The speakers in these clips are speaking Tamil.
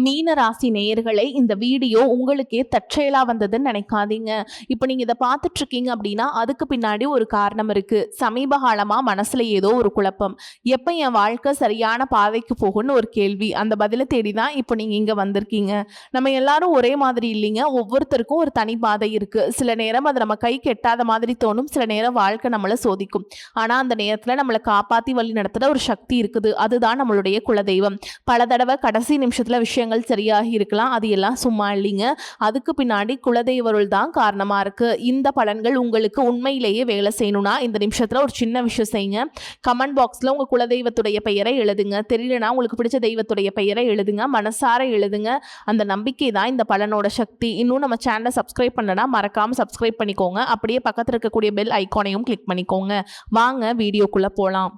மீன ராசி நேயர்களே, இந்த வீடியோ உங்களுக்கே தற்செயலா வந்ததுன்னு நினைக்காதீங்க. இப்போ நீங்க இதை பார்த்துட்டு இருக்கீங்க அப்படின்னா அதுக்கு பின்னாடி ஒரு காரணம் இருக்கு. சமீப காலமா மனசுல ஏதோ ஒரு குழப்பம். எப்போ என் வாழ்க்கை சரியான பாதைக்கு போகும்னு ஒரு கேள்வி. அந்த பதிலை தேடி தான் இப்போ நீங்க இங்க வந்திருக்கீங்க. நம்ம எல்லாரும் ஒரே மாதிரி இல்லைங்க. ஒவ்வொருத்தருக்கும் ஒரு தனி பாதை இருக்கு. சில நேரம் அது நம்ம கை கெட்டாத மாதிரி தோணும். சில நேரம் வாழ்க்கை நம்மளை சோதிக்கும். ஆனா அந்த நேரத்துல நம்மளை காப்பாத்தி வழி நடத்துற ஒரு சக்தி இருக்குது. அதுதான் நம்மளுடைய குலதெய்வம். பல தடவை கடைசி நிமிஷத்துல விஷயங்கள் சரியாகி இருக்கலாம். அது எல்லாம் சும்மா இல்லைங்க. அதுக்கு பின்னாடி குலதெய்வருள் தான் காரணமா இருக்கு. இந்த பலன்கள் உங்களுக்கு உண்மையிலேயே வேலை செய்யணும்னா இந்த நிமிஷத்துல ஒரு சின்ன விஷயம் செய்யுங்க. கமெண்ட் பாக்ஸ்ல உங்க குலதெய்வத்துடைய பெயரை எழுதுங்க. தெரியலனா உங்களுக்கு பிடிச்ச தெய்வத்துடைய பெயரை எழுதுங்க. மனசார எழுதுங்க. அந்த நம்பிக்கை தான் இந்த பலனோட சக்தி. இன்னும் நம்ம சேனலை சப்ஸ்கிரைப் பண்ணலனா மறக்காம சப்ஸ்கிரைப் பண்ணிக்கோங்க. அப்படியே பக்கத்துல இருக்கக்கூடிய பெல் ஐகானையும் கிளிக் பண்ணிக்கோங்க. வாங்க வீடியோக்குள்ள போலாம்.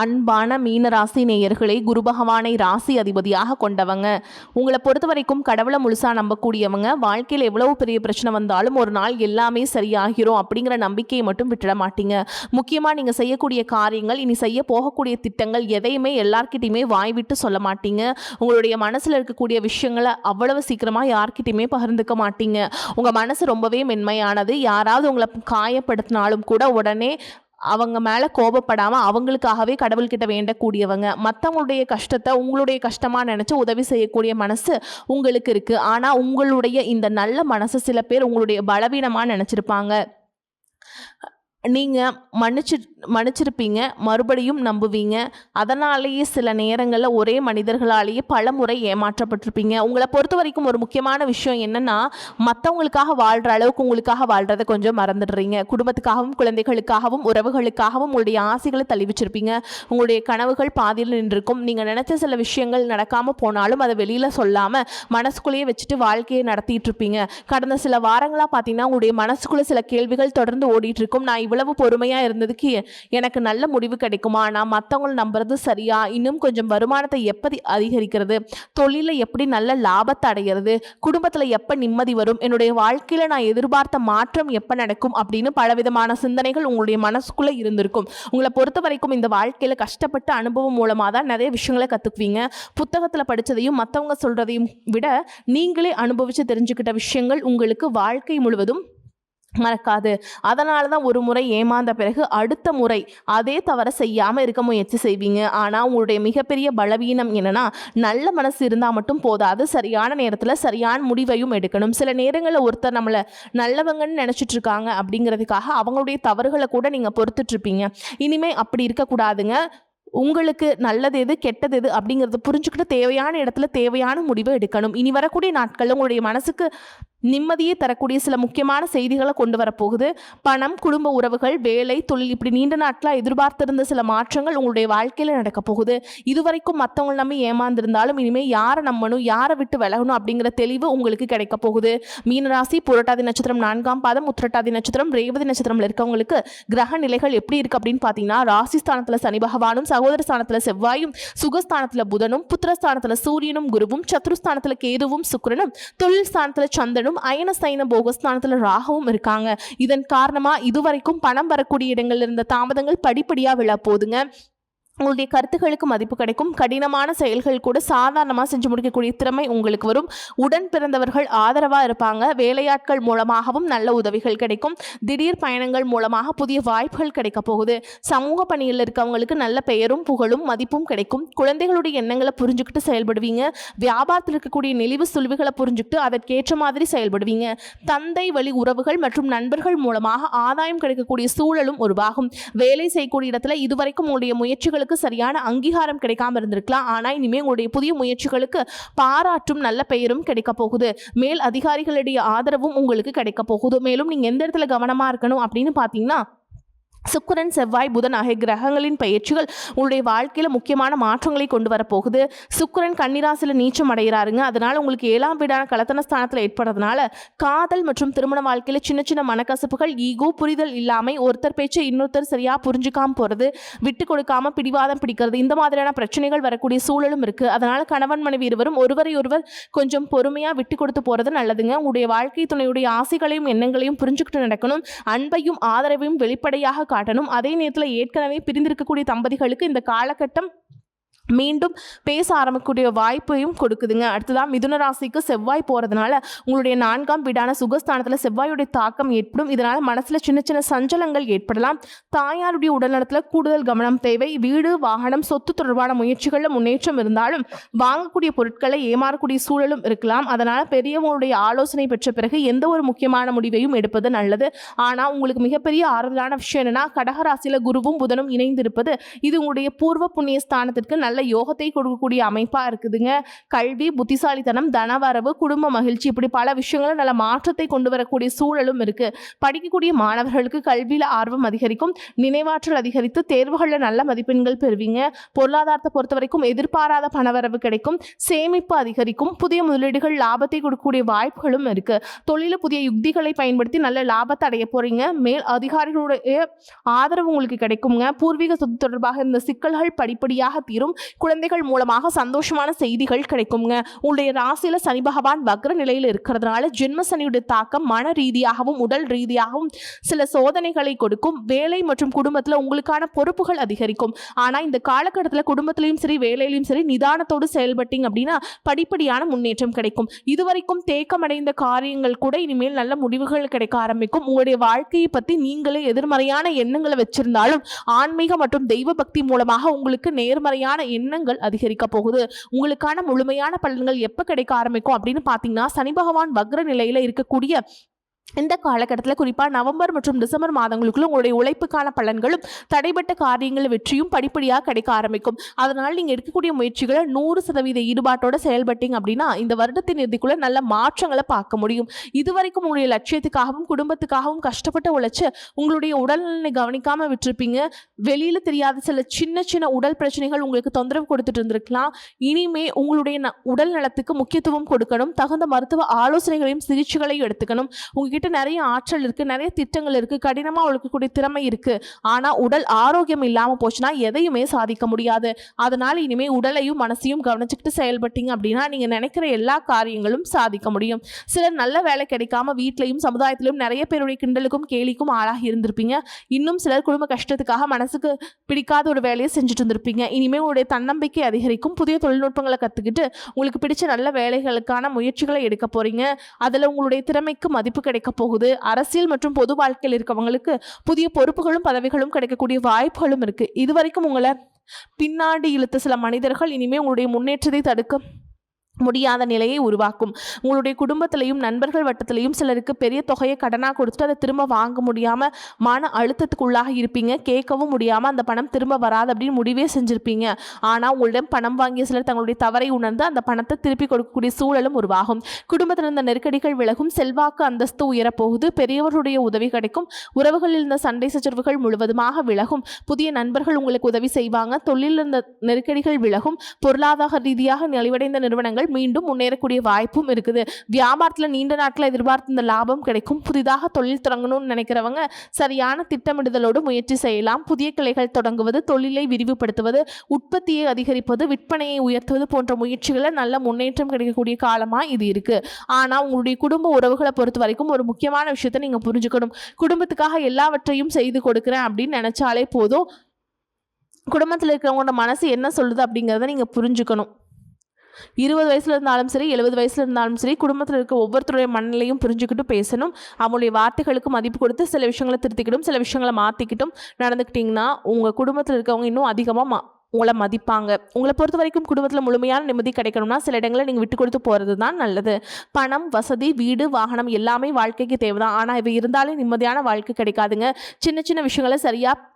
அன்பான மீனராசி நேயர்களே, குரு பகவானை ராசி அதிபதியாக கொண்டவங்க. உங்களை பொறுத்த வரைக்கும் கடவுளை முழுசாக நம்பக்கூடியவங்க. வாழ்க்கையில் எவ்வளவு பெரிய பிரச்சனை வந்தாலும் ஒரு நாள் எல்லாமே சரியாகிரும் அப்படிங்கிற நம்பிக்கையை மட்டும் விட்டுட மாட்டீங்க. முக்கியமாக நீங்கள் செய்யக்கூடிய காரியங்கள், இனி செய்ய போகக்கூடிய திட்டங்கள் எதையுமே எல்லார்கிட்டையுமே வாய் விட்டு சொல்ல மாட்டீங்க. உங்களுடைய மனசில் இருக்கக்கூடிய விஷயங்களை அவ்வளவு சீக்கிரமாக யார்கிட்டையுமே பகிர்ந்துக்க மாட்டீங்க. உங்கள் மனசு ரொம்பவே மென்மையானது. யாராவது உங்களை காயப்படுத்தினாலும் கூட உடனே அவங்க மேலே கோபப்படாமல் அவங்களுக்காகவே கடவுள்கிட்ட வேண்டக்கூடியவங்க. மற்றவங்களுடைய கஷ்டத்தை உங்களுடைய கஷ்டமாக நினச்சி உதவி செய்யக்கூடிய மனசு உங்களுக்கு இருக்குது. ஆனால் உங்களுடைய இந்த நல்ல மனசு சில பேர் உங்களுடைய பலவீனமாக நினச்சிருப்பாங்க. நீங்கள் மன்னிச்சிருப்பீங்க, மறுபடியும் நம்புவீங்க. அதனாலேயே சில நேரங்களில் ஒரே மனிதர்களாலேயே பல முறை ஏமாற்றப்பட்டிருப்பீங்க. உங்களை பொறுத்த வரைக்கும் ஒரு முக்கியமான விஷயம் என்னென்னா, மற்றவங்களுக்காக வாழ்கிற அளவுக்கு உங்களுக்காக வாழ்கிறத கொஞ்சம் மறந்துடுறீங்க. குடும்பத்துக்காகவும் குழந்தைகளுக்காகவும் உறவுகளுக்காகவும் உங்களுடைய ஆசைகளை தள்ளி வச்சிருப்பீங்க. உங்களுடைய கனவுகள் பாதியில் நின்றுருக்கும். நீங்கள் நினச்ச சில விஷயங்கள் நடக்காமல் போனாலும் அதை வெளியில் சொல்லாமல் மனசுக்குள்ளேயே வச்சுட்டு வாழ்க்கையை நடத்திட்டு இருப்பீங்க. கடந்த சில வாரங்களாக பார்த்தீங்கன்னா உங்களுடைய மனசுக்குள்ளே சில கேள்விகள் தொடர்ந்து ஓடிட்டு இருக்கும். நான் இவ்வளவு பொறுமையாக இருந்ததுக்கு எனக்கு நல்ல முடிவு கிடைக்குமா? நான் மற்றவங்களை நம்புறது சரியா? இன்னும் கொஞ்சம் வருமானத்தை எப்படி அதிகரிக்கிறது? தொழிலை எப்படி நல்ல லாபத்தை அடைகிறது? குடும்பத்தில் எப்போ நிம்மதி வரும்? என்னுடைய வாழ்க்கையில் நான் எதிர்பார்த்த மாற்றம் எப்போ நடக்கும்? அப்படின்னு பலவிதமான சிந்தனைகள் உங்களுடைய மனசுக்குள்ளே இருந்திருக்கும். உங்களை பொறுத்த வரைக்கும் இந்த வாழ்க்கையில் கஷ்டப்பட்ட அனுபவம் மூலமாக தான் நிறைய விஷயங்களை கற்றுக்குவீங்க. புத்தகத்தில் படித்ததையும் மற்றவங்க சொல்கிறதையும் விட நீங்களே அனுபவித்து தெரிஞ்சுக்கிட்ட விஷயங்கள் உங்களுக்கு வாழ்க்கை முழுவதும் மறக்காது. அதனால தான் ஒரு முறை ஏமாந்த பிறகு அடுத்த முறை அதே தவற செய்யாமல் இருக்க முயற்சி செய்வீங்க. ஆனால் உங்களுடைய மிகப்பெரிய பலவீனம் என்னன்னா, நல்ல மனசு இருந்தால் மட்டும் போதாது, சரியான நேரத்தில் சரியான முடிவையும் எடுக்கணும். சில நேரங்களில் ஒருத்தர் நம்மளை நல்லவங்கன்னு நினச்சிட்டு இருக்காங்க அப்படிங்கிறதுக்காக அவங்களுடைய தவறுகளை கூட நீங்கள் பொறுத்துட்ருப்பீங்க. இனிமேல் அப்படி இருக்கக்கூடாதுங்க. உங்களுக்கு நல்லது எது கெட்டது எது அப்படிங்கிறத புரிஞ்சுக்கிட்டு தேவையான இடத்துல தேவையான முடிவை எடுக்கணும். இனி வரக்கூடிய நாட்களில் உங்களுடைய மனசுக்கு நிம்மதியை தரக்கூடிய சில முக்கியமான செய்திகளை கொண்டு வரப்போகுது. பணம், குடும்ப உறவுகள், வேலை, தொழில், இப்படி நீண்ட நாட்களாக எதிர்பார்த்திருந்த சில மாற்றங்கள் உங்களுடைய வாழ்க்கையில் நடக்க போகுது. இதுவரைக்கும் மற்றவங்க நம்பி ஏமாந்திருந்தாலும் இனிமேல் யாரை நம்பணும், யாரை விட்டு விலகணும் அப்படிங்கிற தெளிவு உங்களுக்கு கிடைக்க போகுது. மீனராசி புரட்டாதி நட்சத்திரம் 4ஆம் பாதம், உத்திரட்டாதி நட்சத்திரம், ரேவதி நட்சத்திரம்ல இருக்கவங்களுக்கு கிரக நிலைகள் எப்படி இருக்கு அப்படின்னு பார்த்தீங்கன்னா, ராசிஸ்தானத்தில் சனி பகவானும், சகோதர ஸ்தானத்தில் செவ்வாயும், சுகஸ்தானத்தில் புதனும், புத்திரஸ்தானத்தில் சூரியனும் குருவும், சத்ருஸ்தானத்தில் கேதுவும் சுக்கிரனும், தொழில் ஸ்தானத்தில் சந்திரனும், அயன சைன போகஸ்தானத்துல ராகவும் இருக்காங்க. இதன் காரணமா இதுவரைக்கும் பணம் வரக்கூடிய இடங்கள்ல இருந்த தாமதங்கள் படிப்படியா விழ போதுங்க. உங்களுடைய கருத்துக்களுக்கு மதிப்பு கிடைக்கும். கடினமான செயல்கள் கூட சாதாரணமாக செஞ்சு முடிக்கக்கூடிய திறமை உங்களுக்கு வரும். உடன் பிறந்தவர்கள் ஆதரவாக இருப்பாங்க. வேலையாட்கள் மூலமாகவும் நல்ல உதவிகள் கிடைக்கும். திடீர் பயணங்கள் மூலமாக புதிய வாய்ப்புகள் கிடைக்க போகுது. சமூக பணியில் இருக்கவங்களுக்கு நல்ல பெயரும் புகழும் மதிப்பும் கிடைக்கும். குழந்தைகளுடைய எண்ணங்களை புரிஞ்சுக்கிட்டு செயல்படுவீங்க. வியாபாரத்தில் இருக்கக்கூடிய நெளிவு சுழிவுகளை புரிஞ்சுக்கிட்டு அதற்கேற்ற மாதிரி செயல்படுவீங்க. தந்தை வழி உறவுகள் மற்றும் நண்பர்கள் மூலமாக ஆதாயம் கிடைக்கக்கூடிய சூழலும் உருவாகும். வேலை செய்யக்கூடிய இடத்துல இதுவரைக்கும் உங்களுடைய முயற்சிகளுக்கு சரியான அங்கீகாரம் கிடைக்காம இருந்திருக்கலாம். ஆனால் இனிமேல் உங்களுடைய புதிய முயற்சிகளுக்கு பாராட்டும் நல்ல பெயரும் கிடைக்க போகுது. மேல் அதிகாரிகளுடைய ஆதரவும் உங்களுக்கு கிடைக்க போகுது. மேலும் நீங்க எந்த இடத்துல கவனமா இருக்கணும் அப்படின்னு பார்த்தீங்கன்னா, சுக்கிரன், செவ்வாய், புதன் ஆகிய கிரகங்களின் பயிற்சிகள் உங்களுடைய வாழ்க்கையில் முக்கியமான மாற்றங்களை கொண்டு வரப்போகுது. சுக்கிரன் கன்னிராசியில் நீச்சம் அடைகிறாருங்க. அதனால் உங்களுக்கு 7ஆம் வீடான கலத்தன ஸ்தானத்தில் ஏற்படுறதுனால காதல் மற்றும் திருமண வாழ்க்கையில் சின்ன சின்ன மனக்கசப்புகள், ஈகோ, புரிதல் இல்லாமல் ஒருத்தர் பேச்சு இன்னொருத்தர் சரியாக புரிஞ்சுக்காமல் போகிறது, விட்டு கொடுக்காமல் பிடிவாதம் பிடிக்கிறது, இந்த மாதிரியான பிரச்சனைகள் வரக்கூடிய சூழலும் இருக்குது. அதனால் கணவன் மனைவி இருவரும் ஒருவரை ஒருவர் கொஞ்சம் பொறுமையாக விட்டு கொடுத்து போகிறது நல்லதுங்க. உங்களுடைய வாழ்க்கை துணையுடைய ஆசைகளையும் எண்ணங்களையும் புரிஞ்சுக்கிட்டு நடக்கணும். அன்பையும் ஆதரவையும் வெளிப்படையாக காட்டணும். அதே நேரத்தில் ஏற்கனவே பிரிந்திருக்கக்கூடிய தம்பதிகளுக்கு இந்த காலகட்டம் மீண்டும் பேச ஆரம்பிக்கக்கூடிய வாய்ப்பையும் கொடுக்குதுங்க. அடுத்ததான் மிதுன ராசிக்கு செவ்வாய் போகிறதுனால உங்களுடைய 4ஆம் வீடான சுகஸ்தானத்தில் செவ்வாயுடைய தாக்கம் ஏற்படும். இதனால் மனசில் சின்ன சின்ன சஞ்சலங்கள் ஏற்படலாம். தாயாருடைய உடல்நலத்தில் கூடுதல் கவனம் தேவை. வீடு, வாகனம், சொத்து தொடர்பான முயற்சிகளில் முன்னேற்றம் இருந்தாலும் வாங்கக்கூடிய பொருட்களை ஏமாறக்கூடிய சூழலும் இருக்கலாம். அதனால் பெரியவங்களுடைய ஆலோசனை பெற்ற பிறகு எந்த ஒரு முக்கியமான முடிவையும் எடுப்பது நல்லது. ஆனால் உங்களுக்கு மிகப்பெரிய ஆறுதலான விஷயம் என்னன்னா, கடகராசியில் குருவும் புதனும் இணைந்திருப்பது. இது உங்களுடைய பூர்வ புண்ணிய ஸ்தானத்திற்கு நல்ல யோகத்தை கொடுக்கக்கூடிய அமைப்பா இருக்குதுங்க. கல்வி, புத்திசாலித்தனம், தனவரவு, குடும்ப மகிழ்ச்சி, இப்படி பல விஷயங்களும் நல்ல மாற்றத்தை கொண்டு வரக்கூடிய சூழலும் இருக்கு. படிக்கக்கூடிய மாணவர்களுக்கு கல்வியில ஆர்வம் அதிகரிக்கும். நினைவாற்றல் அதிகரித்து தேர்வுகளில் நல்ல மதிப்பெண்கள் பெறுவீங்க. பொருளாதாரத்தை பொறுத்த வரைக்கும் எதிர்பாராத பணவரவு கிடைக்கும். சேமிப்பு அதிகரிக்கும். புதிய முதலீடுகள் லாபத்தை கொடுக்கக்கூடிய வாய்ப்புகளும் இருக்கு. தொழில புதிய யுக்திகளை பயன்படுத்தி நல்ல லாபத்தை அடைய போறீங்க. மேல் அதிகாரிகளுடைய ஆதரவு உங்களுக்கு கிடைக்குங்க. பூர்வீக சொத்து தொடர்பாக இருந்த சிக்கல்கள் படிப்படியாக தீரும். குழந்தைகள் மூலமாக சந்தோஷமான செய்திகள் கிடைக்குங்க. உங்களுடைய ராசியில சனி பகவான் வக்ர நிலையில் இருக்கிறதுனால ஜென்ம சனியுடைய தாக்கம் மன ரீதியாகவும் உடல் ரீதியாகவும் சில சோதனைகளை கொடுக்கும். வேலை மற்றும் குடும்பத்தில் உங்களுக்கான பொறுப்புகள் அதிகரிக்கும். ஆனால் இந்த காலகட்டத்தில் குடும்பத்திலையும் சரி வேலையிலையும் சரி நிதானத்தோடு செயல்பட்டீங்க அப்படின்னா படிப்படியான முன்னேற்றம் கிடைக்கும். இதுவரைக்கும் தேக்கமடைந்த காரியங்கள் கூட இனிமேல் நல்ல முடிவுகள் கிடைக்க ஆரம்பிக்கும். உங்களுடைய வாழ்க்கையை பற்றி நீங்களே எதிர்மறையான எண்ணங்களை வச்சிருந்தாலும் ஆன்மீக மற்றும் தெய்வ பக்தி மூலமாக உங்களுக்கு நேர்மறையான எண்ணங்கள் அதிகரிக்க போகுது. உங்களுக்கான முழுமையான பலன்கள் எப்ப கிடைக்க ஆரம்பிக்கும் அப்படின்னு பாத்தீங்கன்னா, சனி பகவான் வக்ர நிலையில இருக்கக்கூடிய இந்த காலகட்டத்தில் குறிப்பாக நவம்பர் மற்றும் டிசம்பர் மாதங்களுக்குள்ள உங்களுடைய உழைப்புக்கான பலன்களும் தடைப்பட்ட காரியங்கள் வெற்றியும் படிப்படியாக கிடைக்க ஆரம்பிக்கும். அதனால் நீங்கள் எடுக்கக்கூடிய முயற்சிகளை 100% ஈடுபாட்டோட செயல்பட்டீங்க அப்படின்னா இந்த வருடத்தின் இறுதிக்குள்ள நல்ல மாற்றங்களை பார்க்க முடியும். இதுவரைக்கும் உங்களுடைய லட்சியத்துக்காகவும் குடும்பத்துக்காகவும் கஷ்டப்பட்டு உழைச்சு உங்களுடைய உடல்நலனை கவனிக்காம விட்டுருப்பீங்க. வெளியில தெரியாத சில சின்ன சின்ன உடல் பிரச்சனைகள் உங்களுக்கு தொந்தரவு கொடுத்துட்டு இருந்திருக்கலாம். இனிமே உங்களுடைய உடல் நலத்துக்கு முக்கியத்துவம் கொடுக்கணும். தகுந்த மருத்துவ ஆலோசனைகளையும் சிகிச்சைகளையும் எடுத்துக்கணும். உங்ககிட்ட நிறைய ஆற்றல் இருக்கு, நிறைய திட்டங்கள் இருக்கு, கடினமா உழைக்கக்கூடிய திறமை இருக்கு. ஆனா உடல் ஆரோக்கியம் இல்லாம போச்சுன்னா எதையுமே சாதிக்க முடியாது. அதனால இனிமே உடலையும் மனசையும் கவனிச்சுக்கிட்டு செயல்பட்டீங்க அப்படின்னா நீங்க நினைக்கிற எல்லா காரியங்களும் சாதிக்க முடியும். சிலர் நல்ல வேலை கிடைக்காம வீட்லையும் சமுதாயத்திலும் நிறைய பேருடைய கிண்டலுக்கும் கேலிக்கும் ஆளாகி இருந்திருப்பீங்க. இன்னும் சிலர் குடும்ப கஷ்டத்துக்காக மனசுக்கு பிடிக்காத ஒரு வேலையை செஞ்சுட்டு இருந்திருப்பீங்க. இனிமே உங்களுடைய தன்னம்பிக்கை அதிகரிக்கும். புதிய தொழில்நுட்பங்களை கத்துக்கிட்டு உங்களுக்கு பிடிச்ச நல்ல வேலைகளுக்கான முயற்சிகளை எடுக்க போறீங்க. அதுல உங்களுடைய திறமைக்கு மதிப்பு கிடைக்க போகுது. அரசியல் மற்றும் பொது வாழ்க்கையில் இருக்கவங்களுக்கு புதிய பொறுப்புகளும் பதவிகளும் கிடைக்கக்கூடிய வாய்ப்புகளும் இருக்கு. இதுவரைக்கும் உங்களை பின்னாடி இழுத்த சில மனிதர்கள் இனிமே உங்களுடைய முன்னேற்றத்தை தடுக்க முடியாத நிலையை உருவாக்கும். உங்களுடைய குடும்பத்திலையும் நண்பர்கள் வட்டத்திலையும் சிலருக்கு பெரிய தொகையை கடனாக கொடுத்துட்டு அதை திரும்ப வாங்க முடியாம மன அழுத்தத்துக்குள்ளாக இருப்பீங்க. கேட்கவும் முடியாம அந்த பணம் திரும்ப வராது அப்படின்னு முடிவே செஞ்சிருப்பீங்க. ஆனால் உங்களிடம் பணம் வாங்கிய சிலர் தங்களுடைய தவறை உணர்ந்து அந்த பணத்தை திருப்பி கொடுக்கக்கூடிய சூழலும் உருவாகும். குடும்பத்தில் இருந்த நெருக்கடிகள் விலகும். செல்வாக்கு அந்தஸ்து உயரப்போகுது. பெரியவர்களுடைய உதவி கிடைக்கும். உறவுகளில் இருந்த சண்டை சச்சரவுகள் முழுவதுமாக விலகும். புதிய நண்பர்கள் உங்களுக்கு உதவி செய்வாங்க. தொழிலில் இருந்த நெருக்கடிகள் விலகும். பொருளாதார ரீதியாக நலிவடைந்த நிறுவனங்கள் மீண்டும் முன்னேறக்கூடிய வாய்ப்பும் இருக்குது. வியாபாரத்தில் நீண்ட நாட்கள் எதிர்பார்த்த லாபம் கிடைக்கும். புதிதாக தொழில் தொடங்கணும்னு நினைக்கிறவங்க சரியான திட்டமிடுதலோடு முயற்சி செய்யலாம். புதிய கிளைகள் தொடங்குவது, தொழிலை விரிவுபடுத்துவது, உற்பத்தியை அதிகரிப்பது, விற்பனையை உயர்த்துவது போன்ற முயற்சிகளில் நல்ல முன்னேற்றம் கிடைக்கக்கூடிய காலமா இது இருக்கு. ஆனா உங்களுடைய குடும்ப உறவுகளை பொறுத்த வரைக்கும் ஒரு முக்கியமான விஷயத்தை நீங்க புரிஞ்சுக்கணும். குடும்பத்துக்காக எல்லாவற்றையும் செய்து கொடுக்குறேன் அப்படின்னு நினைச்சாலே போதும். குடும்பத்தில் இருக்கிறவங்களோட மனசு என்ன சொல்லுது அப்படிங்கிறத நீங்க புரிஞ்சுக்கணும். 20 வயசுல இருந்தாலும் சரி, 70 வயசுல இருந்தாலும் சரி, குடும்பத்தில் இருக்க ஒவ்வொருத்தருடைய மனநிலையும் புரிஞ்சுக்கிட்டு பேசணும். அவங்களுடைய வார்த்தைகளுக்கு மதிப்பு கொடுத்து சில விஷயங்களை திருத்திக்கிட்டும் சில விஷயங்களை மாற்றிக்கிட்டும் நடந்துக்கிட்டிங்கன்னா உங்கள் குடும்பத்தில் இருக்கவங்க இன்னும் அதிகமாக உங்களை மதிப்பாங்க. உங்களை பொறுத்த வரைக்கும் குடும்பத்தில் முழுமையான நிம்மதி கிடைக்கணும்னா சில இடங்களை நீங்கள் விட்டு கொடுத்து போகிறது தான் நல்லது. பணம், வசதி, வீடு, வாகனம் எல்லாமே வாழ்க்கைக்கு தேவைதான். ஆனால் இவை இருந்தாலே நிம்மதியான வாழ்க்கை கிடைக்காதுங்க. சின்ன சின்ன விஷயங்களை சரியாக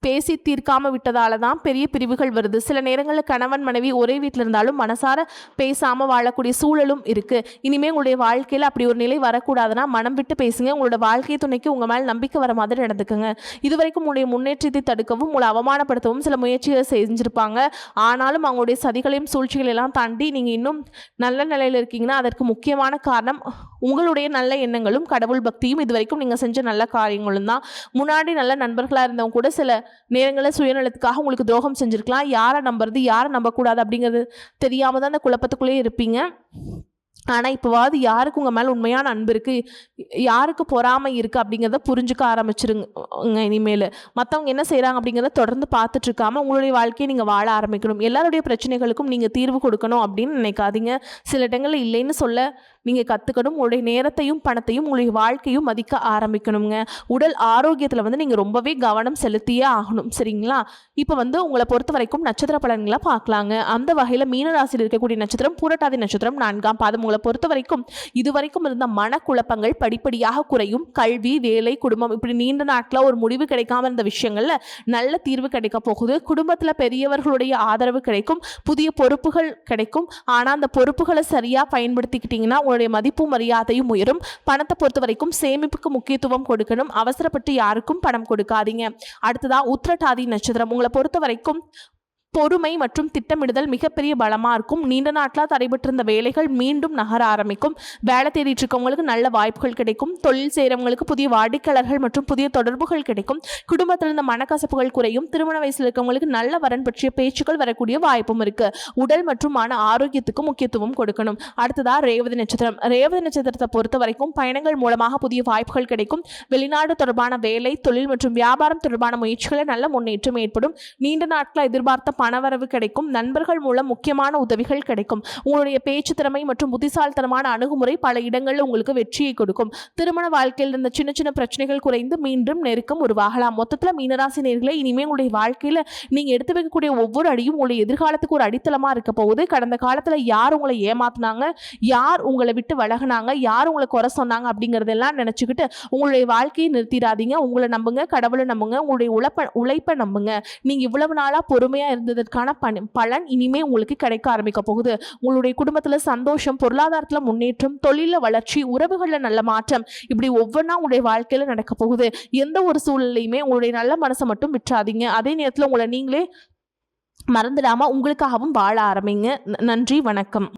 பேசி தீர்க்காம விட்டதால தான் பெரிய பிரிவுகள் வருது. சில நேரங்களில் கணவன் மனைவி ஒரே வீட்டில் இருந்தாலும் மனசார பேசாமல் வாழக்கூடிய சூழலும் இருக்குது. இனிமேல் உங்களுடைய வாழ்க்கையில் அப்படி ஒரு நிலை வரக்கூடாதுன்னா மனம் விட்டு பேசுங்க. உங்களோட வாழ்க்கை துணைக்கு உங்கள் மேலே நம்பிக்கை வர மாதிரி நடந்துக்குங்க. இதுவரைக்கும் உங்களுடைய முன்னேற்றத்தை தடுக்கவும் உங்களை அவமானப்படுத்தவும் சில முயற்சிகளை செஞ்சுருப்பாங்க. ஆனாலும் அவங்களுடைய சதிகளையும் சூழ்ச்சிகளெல்லாம் தாண்டி நீங்கள் இன்னும் நல்ல நிலையில் இருக்கீங்கன்னா அதற்கு முக்கியமான காரணம் உங்களுடைய நல்ல எண்ணங்களும் கடவுள் பக்தியும் இதுவரைக்கும் நீங்கள் செஞ்ச நல்ல காரியங்களும் தான். முன்னாடி நல்ல நண்பர்களாக இருந்தவங்க கூட சில நேரங்களில் சுயநலத்துக்காக உங்களுக்கு துரோகம் செஞ்சுருக்கலாம். யாரை நம்புறது யாரை நம்பக்கூடாது அப்படிங்கிறது தெரியாமல் தான் அந்த குழப்பத்துக்குள்ளேயே இருப்பீங்க. ஆனால் இப்போவாது யாருக்கு உங்கள் மேலே உண்மையான அன்பு இருக்குது, யாருக்கு பொறாமை இருக்குது அப்படிங்கிறத புரிஞ்சுக்க ஆரம்பிச்சிருங்க. இனிமேல் மற்றவங்க என்ன செய்கிறாங்க அப்படிங்கிறத தொடர்ந்து பார்த்துட்ருக்காம உங்களுடைய வாழ்க்கையை நீங்கள் வாழ ஆரம்பிக்கணும். எல்லாருடைய பிரச்சனைகளுக்கும் நீங்கள் தீர்வு கொடுக்கணும் அப்படின்னு நினைக்காதீங்க. சில இடங்களில் இல்லைன்னு சொல்ல நீங்கள் கற்றுக்கணும். உங்களுடைய நேரத்தையும் பணத்தையும் உங்களுடைய வாழ்க்கையும் மதிக்க ஆரம்பிக்கணுங்க. உடல் ஆரோக்கியத்தில் வந்து நீங்கள் ரொம்பவே கவனம் செலுத்தியே ஆகணும். சரிங்களா? இப்போ வந்து உங்களை பொறுத்த வரைக்கும் நட்சத்திர பலன்களை பார்க்கலாங்க. அந்த வகையில் மீனராசியில் இருக்கக்கூடிய நட்சத்திரம் பூரட்டாதி நட்சத்திரம் 4ஆம் பாதம். உங்களை பொறுத்த வரைக்கும் இதுவரைக்கும் இருந்த மனக்குழப்பங்கள் படிப்படியாக குறையும். கல்வி, வேலை, குடும்பம் இப்படி நீண்ட நாட்களில் ஒரு முடிவு கிடைக்காம இருந்த விஷயங்கள்ல நல்ல தீர்வு கிடைக்க போகுது. குடும்பத்தில் பெரியவர்களுடைய ஆதரவு கிடைக்கும். புதிய பொறுப்புகள் கிடைக்கும். ஆனால் அந்த பொறுப்புகளை சரியாக பயன்படுத்திக்கிட்டீங்கன்னா உங்களுடைய மதிப்பும் மரியாதையும் உயரும். பணத்தை பொறுத்த வரைக்கும் சேமிப்புக்கு முக்கியத்துவம் கொடுக்கணும். அவசரப்பட்டு யாருக்கும் பணம் கொடுக்காதீங்க. அடுத்ததா உத்திரட்டாதி நட்சத்திரம். உங்களை பொறுத்த வரைக்கும் பொறுமை மற்றும் திட்டமிடுதல் மிகப்பெரிய பலமாக இருக்கும். நீண்ட நாட்களாக தடைபட்டிருந்த வேலைகள் மீண்டும் நகர ஆரம்பிக்கும். வேலை தேடிட்டு இருக்கவங்களுக்கு நல்ல வாய்ப்புகள் கிடைக்கும். தொழில் செய்கிறவங்களுக்கு புதிய வாடிக்கையாளர்கள் மற்றும் புதிய தொடர்புகள் கிடைக்கும். குடும்பத்தில் இருந்த மனக்கசப்புகள் குறையும். திருமண வயசில் இருக்கவங்களுக்கு நல்ல வரன் பற்றிய பேச்சுக்கள் வரக்கூடிய வாய்ப்பும் இருக்கு. உடல் மற்றும் மன ஆரோக்கியத்துக்கு முக்கியத்துவம் கொடுக்கணும். அடுத்ததா ரேவதி நட்சத்திரம். ரேவதி நட்சத்திரத்தை பொறுத்த வரைக்கும் பயணங்கள் மூலமாக புதிய வாய்ப்புகள் கிடைக்கும். வெளிநாடு தொடர்பான வேலை, தொழில் மற்றும் வியாபாரம் தொடர்பான முயற்சிகளில் நல்ல முன்னேற்றம் ஏற்படும். நீண்ட நாட்களாக எதிர்பார்த்த பணவரவு கிடைக்கும். நண்பர்கள் மூலம் முக்கியமான உதவிகள் கிடைக்கும். உங்களுடைய பேச்சு திறமை மற்றும் புத்திசாலித்தனமான அணுகுமுறை பல இடங்களில் உங்களுக்கு வெற்றியை கொடுக்கும். திருமண வாழ்க்கையில் இருந்த சின்ன சின்ன பிரச்சனைகள் குறைந்து மீண்டும் நெருக்கம் உருவாகலாம். மொத்தத்தில் மீனராசி நேயர்களே, இனிமேல் உங்களுடைய வாழ்க்கையில் நீங்கள் எடுத்து வைக்கக்கூடிய ஒவ்வொரு அடியும் உங்களுடைய எதிர்காலத்துக்கு ஒரு அடித்தளமாக இருக்க போகுது. கடந்த காலத்தில் யார் உங்களை ஏமாத்தினாங்க, யார் உங்களை விட்டு விலகினாங்க, யார் உங்களை குறை சொன்னாங்க அப்படிங்கிறதெல்லாம் நினச்சிக்கிட்டு உங்களுடைய வாழ்க்கையை நிறுத்திடாதீங்க. உங்களை நம்புங்க, கடவுளை நம்புங்க, உங்களுடைய உழைப்பை நம்புங்க. நீங்கள் இவ்வளவு நாளாக பொறுமையாக இருந்ததற்கான பலன் இனிமே உங்களுக்கு கிடைக்க ஆரம்பிக்க போகுது. உங்களுடைய குடும்பத்தில் சந்தோஷம், பொருளாதாரத்தில் முன்னேற்றம், தொழிலில் வளர்ச்சி, உறவுகளில் நல்ல மாற்றம், இப்படி ஒவ்வொன்றா உங்களுடைய வாழ்க்கையில் நடக்க போகுது. எந்த ஒரு சூழ்நிலையுமே உங்களுடைய நல்ல மனசை மட்டும் விட்டுறாதீங்க. அதே நேரத்தில் உங்களை நீங்களே மறந்துடாமல் உங்களுக்காகவும் வாழ ஆரம்பிங்க. நன்றி, வணக்கம்.